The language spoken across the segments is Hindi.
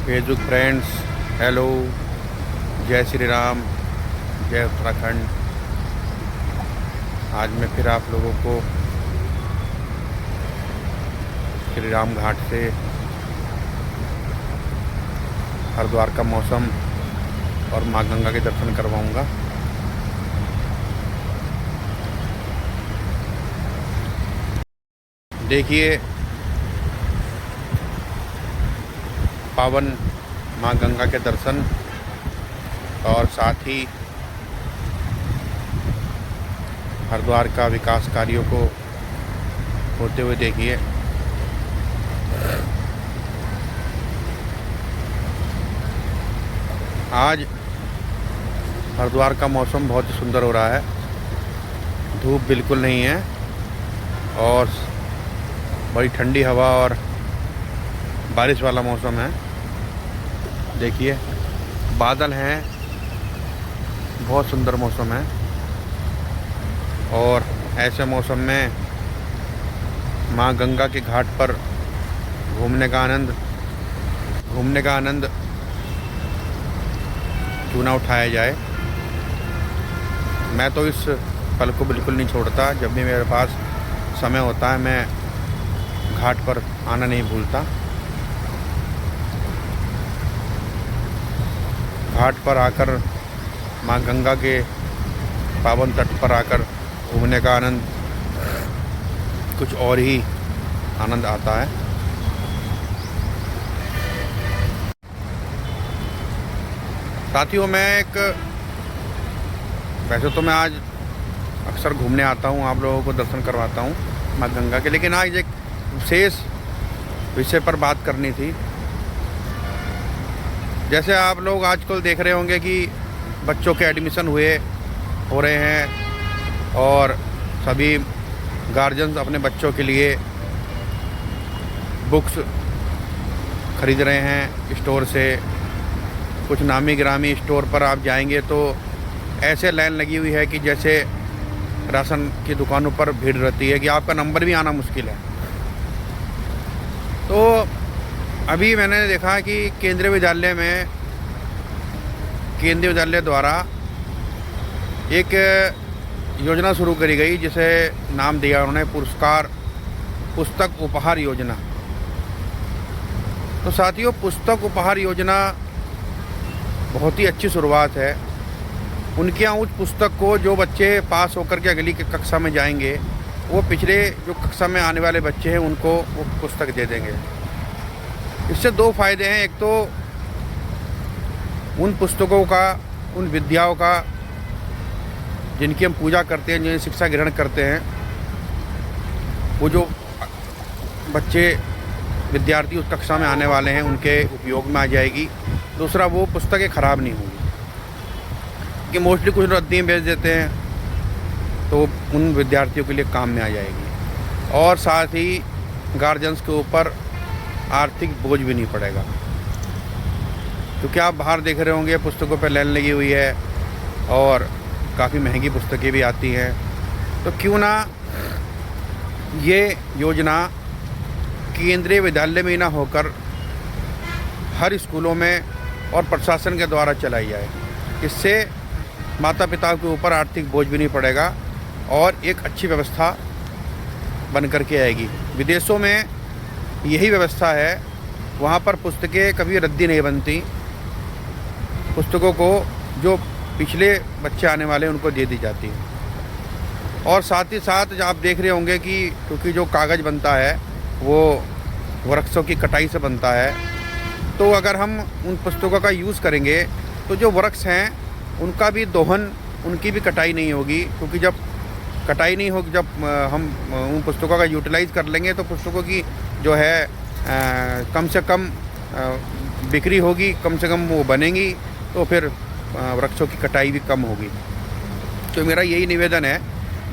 फेसबुक फ्रेंड्स, हेलो, जय श्री राम, जय उत्तराखंड। आज मैं फिर आप लोगों को श्री राम घाट से हरिद्वार का मौसम और माँ गंगा के दर्शन करवाऊंगा। देखिए, पावन माँ गंगा के दर्शन और साथ ही हरिद्वार का विकास कार्यों को होते हुए देखिए। आज हरिद्वार का मौसम बहुत ही सुंदर हो रहा है, धूप बिल्कुल नहीं है और बड़ी ठंडी हवा और बारिश वाला मौसम है। देखिए, बादल हैं, बहुत सुंदर मौसम है और ऐसे मौसम में माँ गंगा के घाट पर घूमने का आनंद क्यों ना उठाया जाए। मैं तो इस पल को बिल्कुल नहीं छोड़ता। जब भी मेरे पास समय होता है मैं घाट पर आना नहीं भूलता। घाट पर आकर माँ गंगा के पावन तट पर आकर घूमने का आनंद कुछ और ही आनंद आता है। साथियों, वैसे तो मैं आज अक्सर घूमने आता हूँ, आप लोगों को दर्शन करवाता हूँ माँ गंगा के, लेकिन आज एक विशेष विषय पर बात करनी थी। जैसे आप लोग आजकल देख रहे होंगे कि बच्चों के एडमिशन हो रहे हैं और सभी गार्जियंस अपने बच्चों के लिए बुक्स खरीद रहे हैं स्टोर से। कुछ नामी गिरामी स्टोर पर आप जाएंगे तो ऐसे लाइन लगी हुई है कि जैसे राशन की दुकानों पर भीड़ रहती है कि आपका नंबर भी आना मुश्किल है। तो अभी मैंने देखा कि केंद्रीय विद्यालय द्वारा एक योजना शुरू करी गई, जिसे नाम दिया उन्होंने पुस्तक उपहार योजना। तो साथियों, पुस्तक उपहार योजना बहुत ही अच्छी शुरुआत है। उनके यहाँ उस पुस्तक को जो बच्चे पास होकर के अगली कक्षा में जाएंगे, वो पिछले जो कक्षा में आने वाले बच्चे हैं उनको वो पुस्तक दे देंगे। इससे दो फायदे हैं। एक तो उन पुस्तकों का, उन विद्याओं का जिनकी हम पूजा करते हैं, जिन्हें शिक्षा ग्रहण करते हैं, वो जो बच्चे विद्यार्थी उस कक्षा में आने वाले हैं उनके उपयोग में आ जाएगी। दूसरा, वो पुस्तकें ख़राब नहीं होंगी कि मोस्टली कुछ रद्दी में बेच देते हैं, तो उन विद्यार्थियों के लिए काम में आ जाएगी। और साथ ही गार्जियंस के ऊपर आर्थिक बोझ भी नहीं पड़ेगा, क्योंकि आप बाहर देख रहे होंगे पुस्तकों पर लाइन लगी हुई है और काफ़ी महंगी पुस्तकें भी आती हैं। तो क्यों ना ये योजना केंद्रीय विद्यालय में ना होकर हर स्कूलों में और प्रशासन के द्वारा चलाई जाए। इससे माता पिता के ऊपर आर्थिक बोझ भी नहीं पड़ेगा और एक अच्छी व्यवस्था बन कर के आएगी। विदेशों में यही व्यवस्था है, वहाँ पर पुस्तकें कभी रद्दी नहीं बनती। पुस्तकों को जो पिछले बच्चे आने वाले उनको दे दी जाती है। और साथ ही साथ आप देख रहे होंगे कि क्योंकि जो कागज़ बनता है वो वृक्षों की कटाई से बनता है, तो अगर हम उन पुस्तकों का यूज़ करेंगे तो जो वृक्ष हैं उनका भी दोहन, उनकी भी कटाई नहीं होगी। क्योंकि जब कटाई नहीं होगी, जब हम उन पुस्तकों का यूटिलाइज़ कर लेंगे तो पुस्तकों की जो है कम से कम बिक्री होगी, कम से कम वो बनेंगी, तो फिर वृक्षों की कटाई भी कम होगी। तो मेरा यही निवेदन है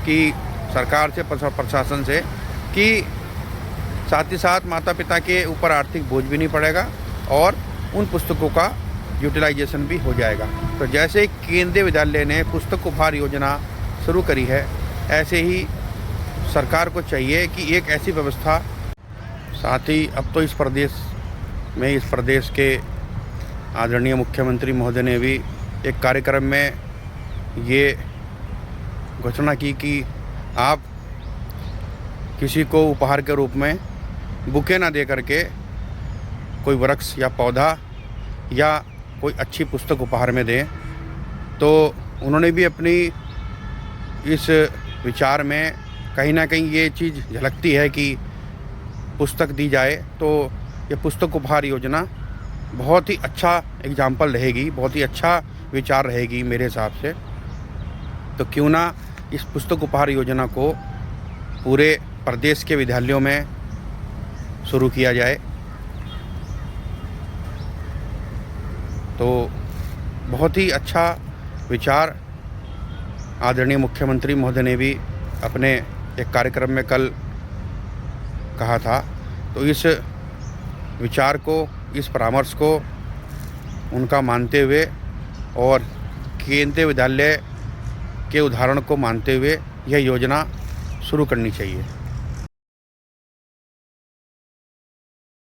कि सरकार से, प्रशासन से, कि साथ ही साथ माता पिता के ऊपर आर्थिक बोझ भी नहीं पड़ेगा और उन पुस्तकों का यूटिलाइजेशन भी हो जाएगा। तो जैसे केंद्रीय विद्यालय ने पुस्तक उपहार योजना शुरू करी है, ऐसे ही सरकार को चाहिए कि एक ऐसी व्यवस्था, साथ ही अब तो इस प्रदेश के आदरणीय मुख्यमंत्री महोदय ने भी एक कार्यक्रम में ये घोषणा की कि आप किसी को उपहार के रूप में बुके ना दे करके कोई वृक्ष या पौधा या कोई अच्छी पुस्तक उपहार में दें। तो उन्होंने भी अपनी इस विचार में कहीं ना कहीं ये चीज़ झलकती है कि पुस्तक दी जाए तो ये पुस्तक उपहार योजना बहुत ही अच्छा एग्जाम्पल रहेगी, बहुत ही अच्छा विचार रहेगी मेरे हिसाब से। तो क्यों ना इस पुस्तक उपहार योजना को पूरे प्रदेश के विद्यालयों में शुरू किया जाए। तो बहुत ही अच्छा विचार आदरणीय मुख्यमंत्री महोदय ने भी अपने एक कार्यक्रम में कल कहा था। तो इस विचार को, इस परामर्श को उनका मानते हुए और केंद्रीय विद्यालय के उदाहरण को मानते हुए यह योजना शुरू करनी चाहिए।